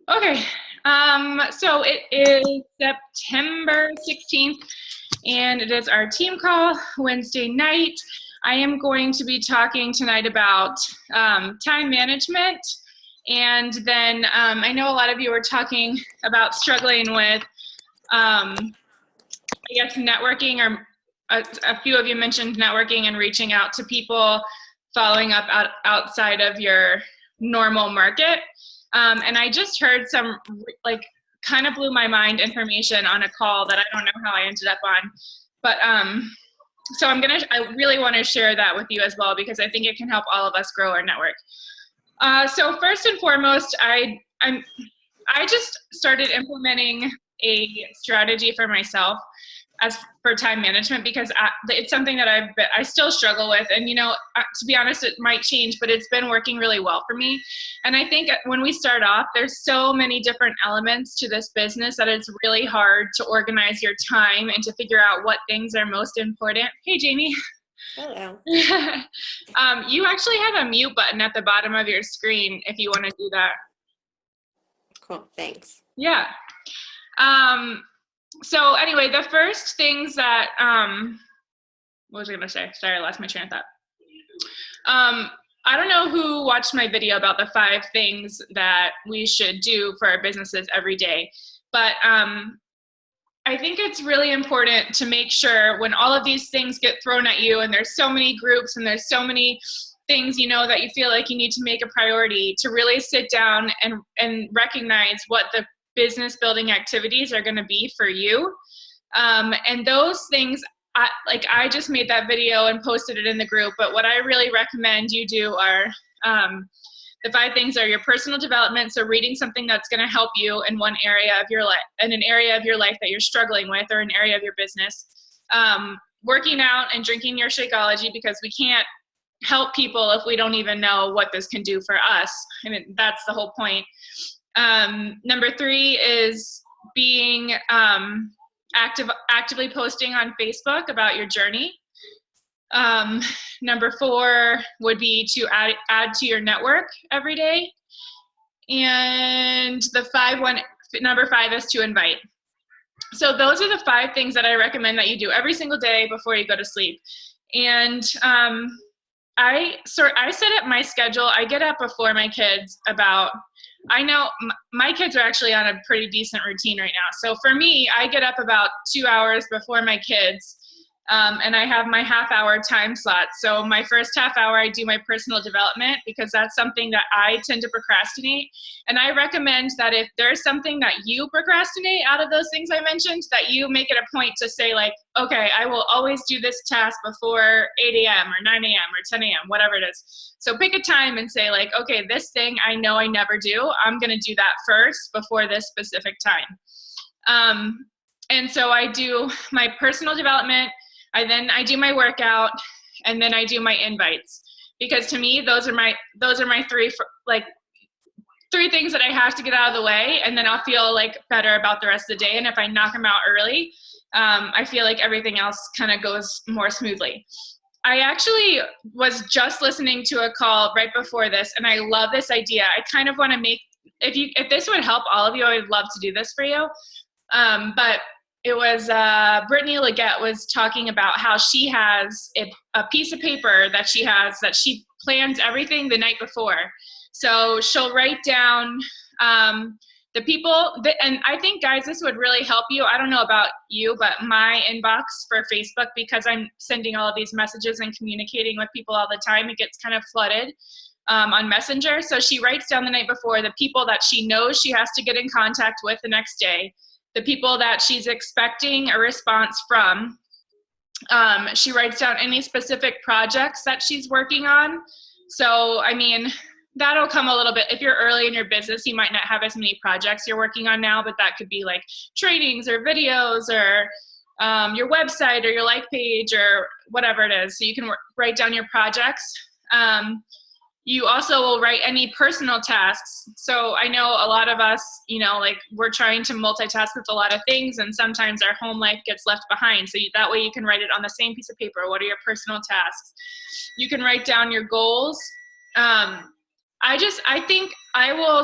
Okay, so it is September 16th, and it is our team call Wednesday night. I am going to be talking tonight about time management, and then I know a lot of you were talking about struggling with, I guess, networking, or a few of you mentioned networking and reaching out to people, following up outside of your normal market. And I just heard some kind of blew my mind information on a call that I don't know how I ended up on. But so I really want to share that with you as well, because I think it can help all of us grow our network. So first and foremost, I just started implementing a strategy for myself as for time management, because it's something that I still struggle with. And, to be honest, it might change, but it's been working really well for me. And I think when we start off, there's so many different elements to this business that it's really hard to organize your time and to figure out what things are most important. Hey, Jamie. Hello. You actually have a mute button at the bottom of your screen if you want to do that. Cool, thanks. Yeah. So anyway, the first things that, what was I going to say? Sorry, I lost my train of thought. I don't know who watched my video about the 5 things that we should do for our businesses every day, but I think it's really important to make sure when all of these things get thrown at you, and there's so many groups and there's so many things, that you feel like you need to make a priority, to really sit down and recognize what the business building activities are going to be for you. And those things, I just made that video and posted it in the group, but what I really recommend you do are, the 5 things are your personal development. So reading something that's going to help you in one area of your life, in an area of your life that you're struggling with, or an area of your business. Working out and drinking your Shakeology, because we can't help people if we don't even know what this can do for us. I mean, that's the whole point. Number 3 is being actively posting on Facebook about your journey. Number 4 would be to add to your network every day. And number 5 is to invite. So those are the 5 things that I recommend that you do every single day before you go to sleep. And I set up my schedule. I get up before my kids I know my kids are actually on a pretty decent routine right now. So for me, I get up about 2 hours before my kids, and I have my half-hour time slot. So my first half hour, I do my personal development, because that's something that I tend to procrastinate. And I recommend that if there's something that you procrastinate out of those things I mentioned, that you make it a point to say, like, okay, I will always do this task before 8 a.m. or 9 a.m. or 10 a.m., whatever it is. So pick a time and say, like, okay, this thing I know I never do, I'm going to do that first before this specific time. And so I do my personal development, I do my workout, and then I do my invites. Because to me, those are my 3 things that I have to get out of the way, and then I'll feel like better about the rest of the day. And if I knock them out early, I feel like everything else kind of goes more smoothly. I actually was just listening to a call right before this, and I love this idea. I kind of want to make, if this would help all of you, I would love to do this for you. But it was Brittany Leggett was talking about how she has a piece of paper that she plans everything the night before. So she'll write down the people, and I think, guys, this would really help you. I don't know about you, but my inbox for Facebook, because I'm sending all of these messages and communicating with people all the time, it gets kind of flooded on Messenger. So she writes down the night before the people that she knows she has to get in contact with the next day, the people that she's expecting a response from. She writes down any specific projects that she's working on. So, I mean, that'll come a little bit. If you're early in your business, you might not have as many projects you're working on now, but that could be like trainings or videos or your website or your like page or whatever it is. So you can write down your projects. You also will write any personal tasks. So I know a lot of us, we're trying to multitask with a lot of things, and sometimes our home life gets left behind. So that way you can write it on the same piece of paper. What are your personal tasks? You can write down your goals. I think I will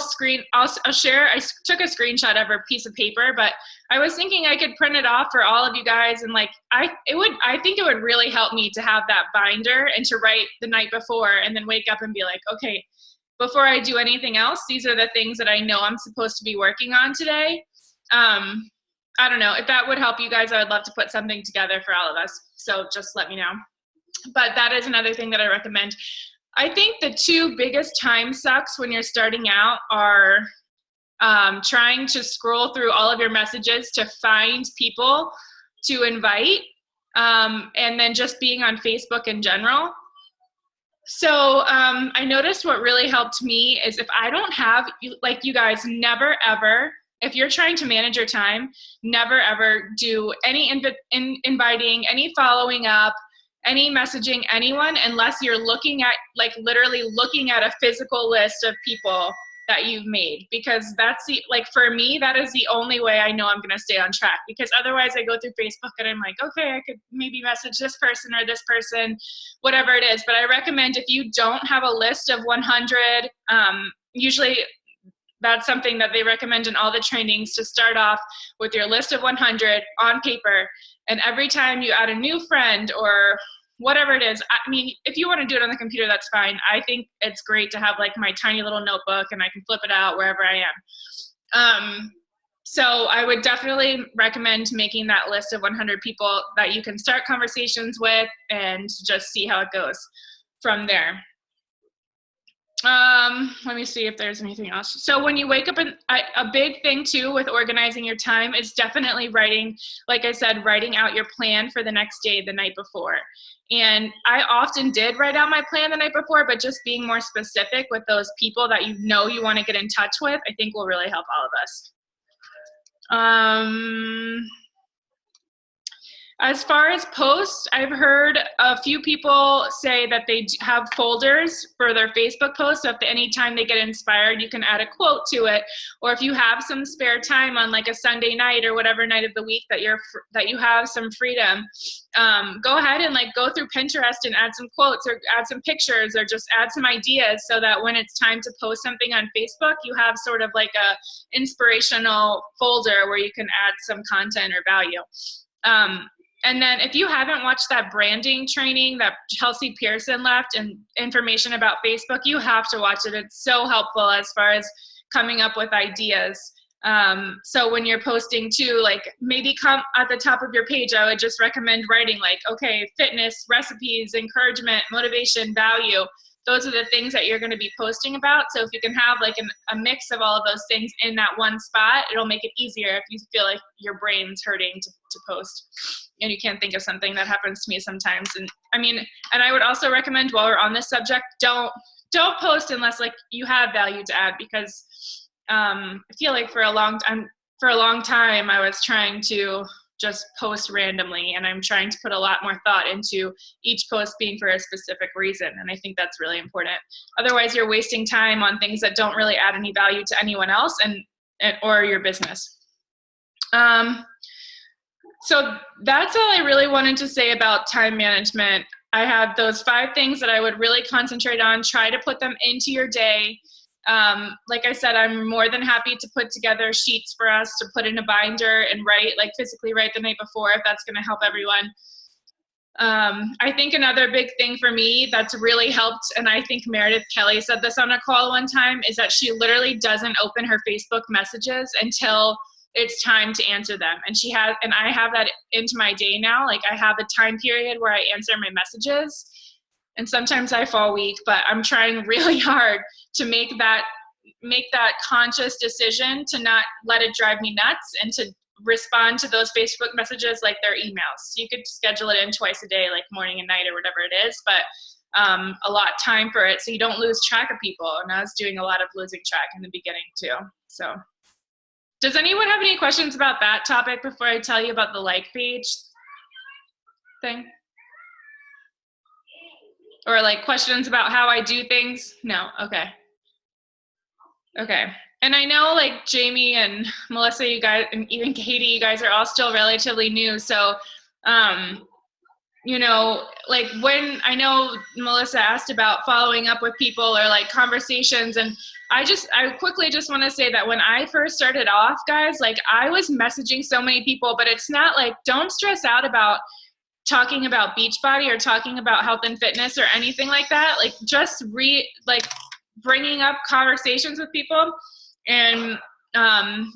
I'll share, I took a screenshot of a piece of paper, but I was thinking I could print it off for all of you guys. And like, I think it would really help me to have that binder and to write the night before and then wake up and be like, okay, before I do anything else, these are the things that I know I'm supposed to be working on today. I don't know if that would help you guys. I would love to put something together for all of us. So just let me know. But that is another thing that I recommend. I think the two biggest time sucks when you're starting out are trying to scroll through all of your messages to find people to invite, and then just being on Facebook in general. So I noticed what really helped me is if I don't have, like you guys, never ever, if you're trying to manage your time, never ever do any inviting, any following up, any messaging anyone unless you're looking at, like literally looking at a physical list of people that you've made, because that's the, like for me, that is the only way I know I'm going to stay on track, because otherwise I go through Facebook and I'm like, okay, I could maybe message this person or this person, whatever it is. But I recommend if you don't have a list of 100, usually that's something that they recommend in all the trainings, to start off with your list of 100 on paper. And every time you add a new friend or whatever it is, I mean, if you want to do it on the computer, that's fine. I think it's great to have like my tiny little notebook and I can flip it out wherever I am. So I would definitely recommend making that list of 100 people that you can start conversations with and just see how it goes from there. Let me see if there's anything else. So when you wake up, a big thing too with organizing your time is definitely writing, like I said, writing out your plan for the next day the night before. And I often did write out my plan the night before, but just being more specific with those people that you know you want to get in touch with, I think will really help all of us. As far as posts, I've heard a few people say that they have folders for their Facebook posts. So if anytime they get inspired, you can add a quote to it. Or if you have some spare time on like a Sunday night or whatever night of the week that you have some freedom, go ahead and like go through Pinterest and add some quotes or add some pictures or just add some ideas, so that when it's time to post something on Facebook, you have sort of like a inspirational folder where you can add some content or value. And then if you haven't watched that branding training that Chelsea Pearson left and information about Facebook, you have to watch it. It's so helpful as far as coming up with ideas. So when you're posting too, like maybe come at the top of your page, I would just recommend writing like, okay, fitness, recipes, encouragement, motivation, value. Those are the things that you're going to be posting about. So if you can have like a mix of all of those things in that one spot, it'll make it easier if you feel like your brain's hurting to post and you can't think of something. That happens to me sometimes. And I mean, and I would also recommend, while we're on this subject, don't post unless like you have value to add, because I feel like for a long time I was trying to just post randomly, and I'm trying to put a lot more thought into each post being for a specific reason. And I think that's really important. Otherwise you're wasting time on things that don't really add any value to anyone else or your business. So that's all I really wanted to say about time management. I have those 5 things that I would really concentrate on. Try to put them into your day. Like I said, I'm more than happy to put together sheets for us to put in a binder and physically write the night before, if that's going to help everyone. I think another big thing for me that's really helped, and I think Meredith Kelly said this on a call one time, is that she literally doesn't open her Facebook messages until it's time to answer them. And I have that into my day now. Like I have a time period where I answer my messages. And sometimes I fall weak, but I'm trying really hard to make that conscious decision to not let it drive me nuts and to respond to those Facebook messages like they're emails. You could schedule it in twice a day, like morning and night or whatever it is, but allot time for it so you don't lose track of people. And I was doing a lot of losing track in the beginning too. So does anyone have any questions about that topic before I tell you about the like page thing? Or like questions about how I do things? No, okay. Okay. And I know like Jamie and Melissa, you guys, and even Katie, you guys are all still relatively new. So you know, like when I know Melissa asked about following up with people or like conversations, and I quickly just want to say that when I first started off, guys, like I was messaging so many people, but it's not like, don't stress out about talking about Beachbody or talking about health and fitness or anything like that. Like just bringing up conversations with people, and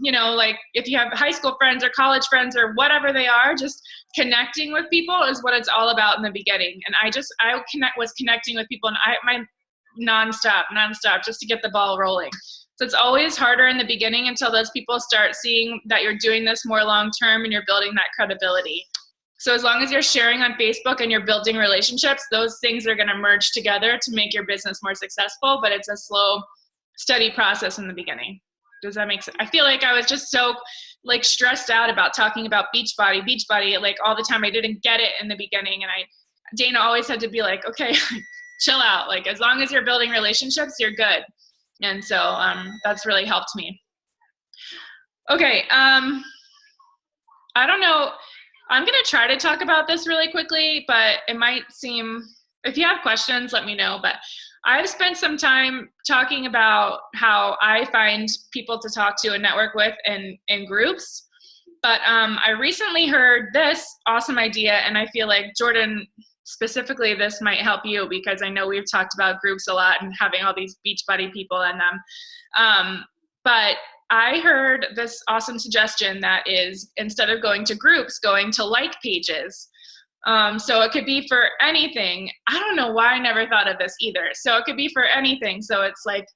you know, like if you have high school friends or college friends or whatever they are, just connecting with people is what it's all about in the beginning. And I was connecting with people, and my nonstop just to get the ball rolling. So it's always harder in the beginning until those people start seeing that you're doing this more long term and you're building that credibility. So as long as you're sharing on Facebook and you're building relationships, those things are going to merge together to make your business more successful, but it's a slow, steady process in the beginning. Does that make sense? I feel like I was just so like stressed out about talking about Beachbody, like all the time. I didn't get it in the beginning. And Dana always had to be like, okay, chill out. Like as long as you're building relationships, you're good. And so that's really helped me. Okay. I don't know. I'm going to try to talk about this really quickly, but it might seem, if you have questions, let me know. But I've spent some time talking about how I find people to talk to and network with in groups. But I recently heard this awesome idea, and I feel like, Jordan, specifically, this might help you because I know we've talked about groups a lot and having all these Beachbody people in them. But I heard this awesome suggestion that is, instead of going to groups, going to like pages. So it could be for anything. I don't know why I never thought of this either. So it could be for anything. So it's like,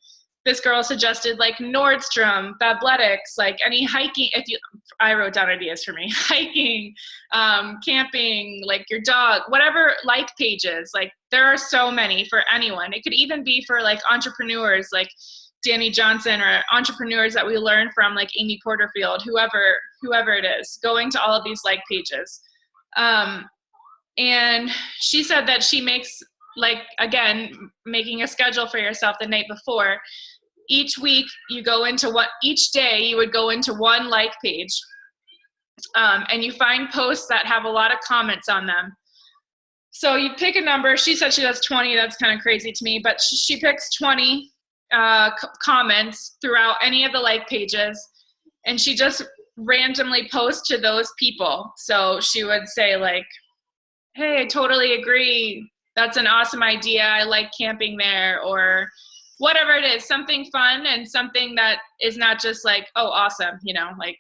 this girl suggested like Nordstrom, Fabletics, like any hiking. I wrote down ideas for me, hiking, camping, like your dog, whatever, like pages. Like there are so many for anyone. It could even be for like entrepreneurs, like Danny Johnson, or entrepreneurs that we learn from, like Amy Porterfield, whoever it is, going to all of these like pages. And she said that she makes, like, again, making a schedule for yourself the night before. Each week each day you would go into one like page, and you find posts that have a lot of comments on them. So you pick a number. She said she does 20. That's kind of crazy to me, but she picks 20 comments throughout any of the like pages, and she just randomly posts to those people. So she would say like, hey, I totally agree. That's an awesome idea. I like camping there, or whatever it is, something fun and something that is not just like, oh, awesome, you know, like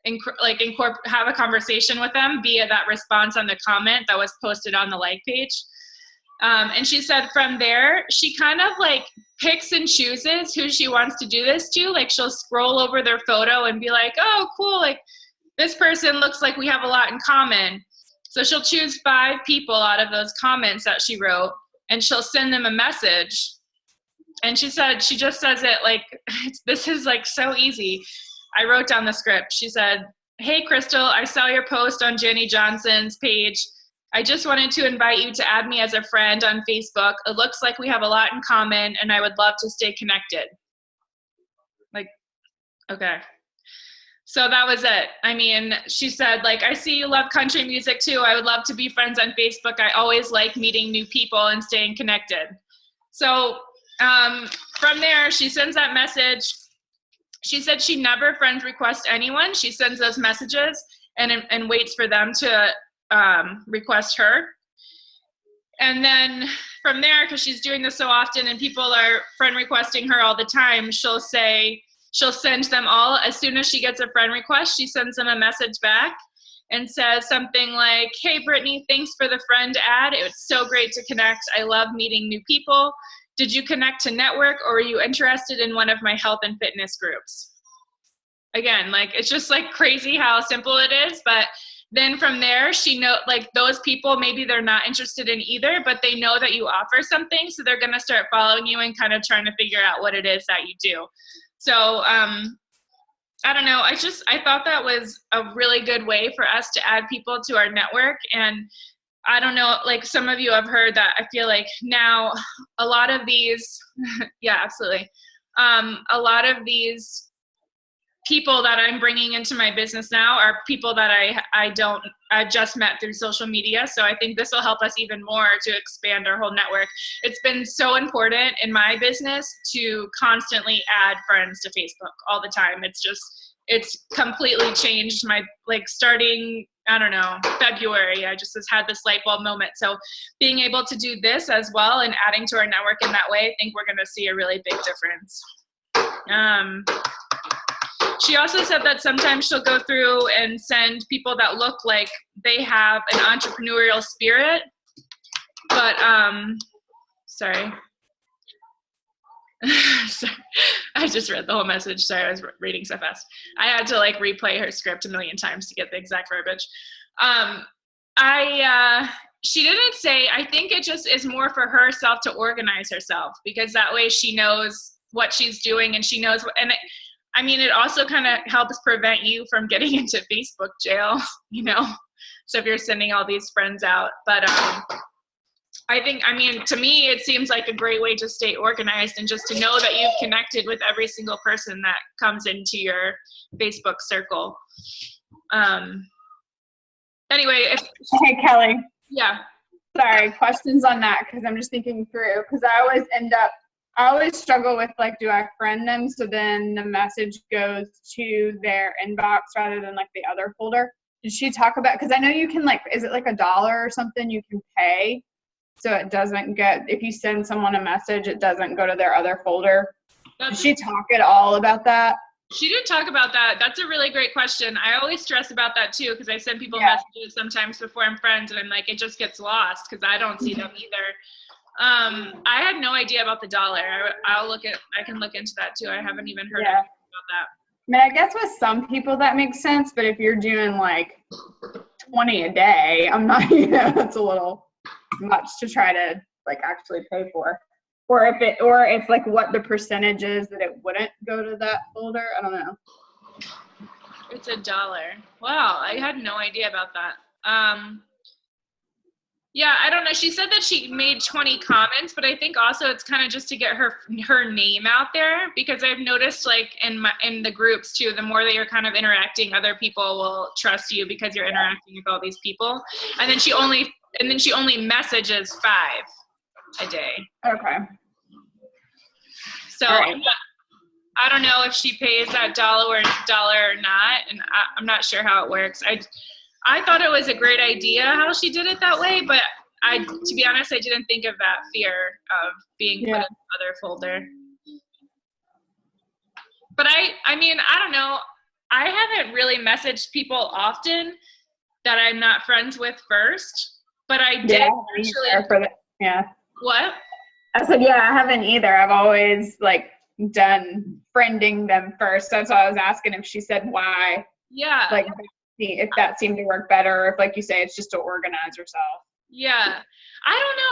have a conversation with them via that response on the comment that was posted on the like page. And she said from there, she kind of like picks and chooses who she wants to do this to. Like she'll scroll over their photo and be like, oh, cool. Like this person looks like we have a lot in common. So she'll choose 5 people out of those comments that she wrote, and she'll send them a message. And she said, she just says it like, this is like so easy. I wrote down the script. She said, hey, Crystal, I saw your post on Jenny Johnson's page. I just wanted to invite you to add me as a friend on Facebook. It looks like we have a lot in common, and I would love to stay connected. Like, okay. So that was it. I mean, she said, like, I see you love country music too. I would love to be friends on Facebook. I always like meeting new people and staying connected. So from there, she sends that message. She said she never friend requests anyone. She sends those messages and waits for them to request her. And then from there, because she's doing this so often and people are friend requesting her all the time, she'll send them all. As soon as she gets a friend request, she sends them a message back and says something like, hey, Brittany, thanks for the friend ad. It was so great to connect. I love meeting new people. Did you connect to network, or are you interested in one of my health and fitness groups? Again, like, it's just like crazy how simple it is. But then from there, she know, like, those people, maybe they're not interested in either, but they know that you offer something. So they're going to start following you and kind of trying to figure out what it is that you do. So I don't know. I thought that was a really good way for us to add people to our network. And I don't know, like some of you have heard that. I feel like now a lot of these, yeah, absolutely. A lot of these people that I'm bringing into my business now are people that I just met through social media. So I think this will help us even more to expand our whole network. It's been so important in my business to constantly add friends to Facebook all the time. It's completely changed my, like, starting, I don't know, February, I just had this light bulb moment. So being able to do this as well and adding to our network in that way, I think we're going to see a really big difference. She also said that sometimes she'll go through and send people that look like they have an entrepreneurial spirit, but sorry. Sorry. I just read the whole message. Sorry, I was reading so fast. I had to like replay her script a million times to get the exact verbiage. She didn't say, I think it just is more for herself to organize herself, because that way she knows what she's doing and she knows what, and I mean, it also kind of helps prevent you from getting into Facebook jail, you know? So if you're sending all these friends out, but I think, I mean, to me, it seems like a great way to stay organized and just to know that you've connected with every single person that comes into your Facebook circle. Anyway, Hey, Kelly. Yeah. Sorry, questions on that, because I'm just thinking through, because I always struggle with, like, do I friend them so then the message goes to their inbox rather than, like, the other folder? Did she talk about, because I know you can, like, is it like $1 or something you can pay so it doesn't get, if you send someone a message, it doesn't go to their other folder? Did she talk at all about that? She didn't talk about that. That's a really great question. I always stress about that too, because I send people messages sometimes before I'm friends and I'm like, it just gets lost because I don't see them either. I had no idea about the $1. I can look into that too. I haven't even heard anything about that. I mean, I guess with some people that makes sense, but if you're doing like 20 a day, I'm not, it's a little much to try to like actually pay for. Or if like what the percentage is that it wouldn't go to that folder. I don't know. It's $1. Wow, I had no idea about that. Yeah, I don't know. She said that she made 20 comments, but I think also it's kind of just to get her name out there, because I've noticed like in the groups too, the more that you're kind of interacting, other people will trust you because you're interacting with all these people. And then she only messages 5 a day. Okay. So right. I don't know if she pays that $1 or not, and I'm not sure how it works. I thought it was a great idea how she did it that way, but to be honest, I didn't think of that fear of being put in another folder. But I mean, I don't know. I haven't really messaged people often that I'm not friends with first, but I did actually. Yeah. What? I said, yeah, I haven't either. I've always like done friending them first. That's why I was asking if she said why. Yeah. Like if that seemed to work better, or if, like you say, it's just to organize yourself. Yeah. I don't know.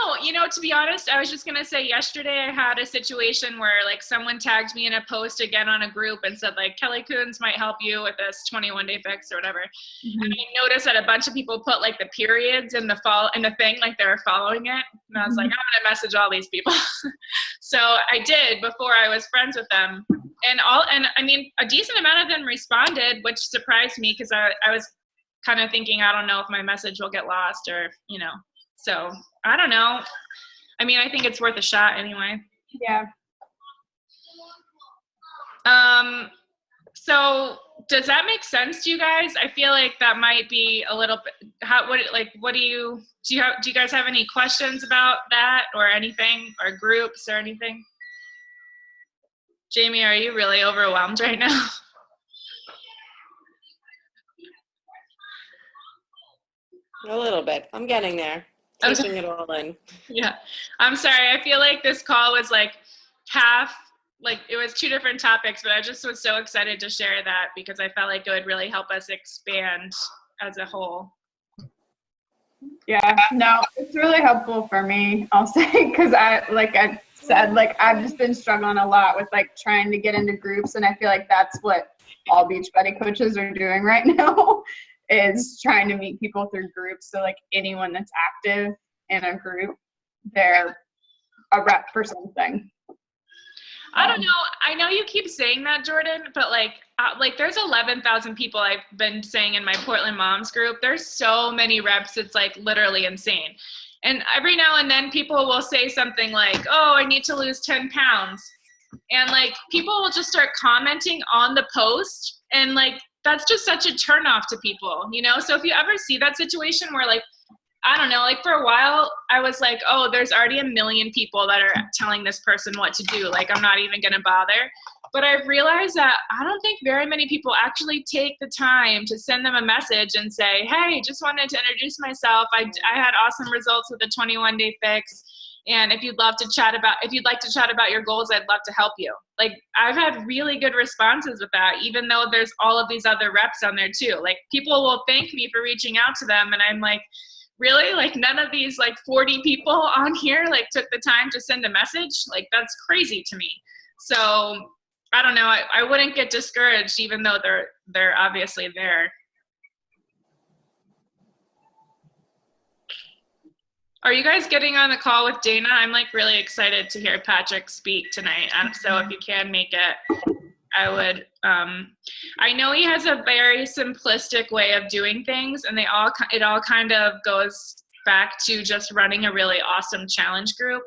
To be honest, I was just going to say yesterday I had a situation where like someone tagged me in a post again on a group and said like Kelly Coons might help you with this 21-day fix or whatever. Mm-hmm. And I noticed that a bunch of people put like the periods in the thing, like they were following it. And I was like, I'm going to message all these people. So I did before I was friends with them. And I mean, a decent amount of them responded, which surprised me because I was kind of thinking, I don't know if my message will get lost or, so I don't know. I mean, I think it's worth a shot anyway. Yeah. So does that make sense to you guys? I feel like that might be a little bit, do you guys have any questions about that or anything, or groups or anything? Jamie, are you really overwhelmed right now? A little bit. I'm getting there. Taking it all in. Yeah. I'm sorry. I feel like this call was like it was 2 different topics, but I just was so excited to share that because I felt like it would really help us expand as a whole. Yeah, no, it's really helpful for me, I'll say, because I said, I've just been struggling a lot with like trying to get into groups, and I feel like that's what all Beachbody coaches are doing right now. Is trying to meet people through groups. So like anyone that's active in a group, they're a rep for something. I don't know. I know you keep saying that, Jordan, but like there's 11,000 people I've been saying in my Portland Moms group. There's so many reps. It's like literally insane. And every now and then people will say something like, oh, I need to lose 10 pounds. And like people will just start commenting on the post. And like, that's just such a turnoff to people, you know? So if you ever see that situation where like, I don't know, like for a while I was like, oh, there's already a million people that are telling this person what to do. Like, I'm not even gonna bother. But I've realized that I don't think very many people actually take the time to send them a message and say, hey, just wanted to introduce myself. I had awesome results with the 21-day fix. And if you'd like to chat about your goals, I'd love to help you. Like, I've had really good responses with that, even though there's all of these other reps on there too. Like, people will thank me for reaching out to them. And I'm like, really? Like, none of these like 40 people on here like took the time to send a message? Like, that's crazy to me. So I don't know. I wouldn't get discouraged, even though they're obviously there. Are you guys getting on the call with Dana? I'm like really excited to hear Patrick speak tonight. So if you can make it, I would. I know he has a very simplistic way of doing things, and it all kind of goes back to just running a really awesome challenge group.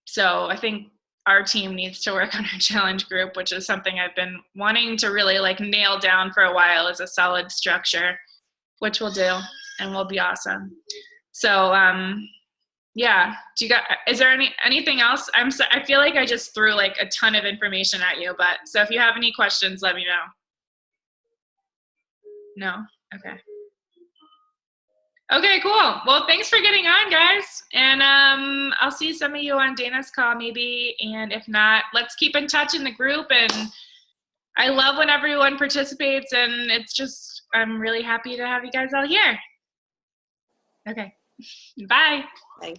So I think our team needs to work on our challenge group, which is something I've been wanting to really like nail down for a while as a solid structure, which we'll do, and will be awesome. So yeah, is there anything else? I feel like I just threw like a ton of information at you, but so if you have any questions, let me know. No? Okay. Okay, cool. Well, thanks for getting on, guys. And I'll see some of you on Dana's call maybe. And if not, let's keep in touch in the group. And I love when everyone participates. And I'm really happy to have you guys all here. Okay. Bye. Bye.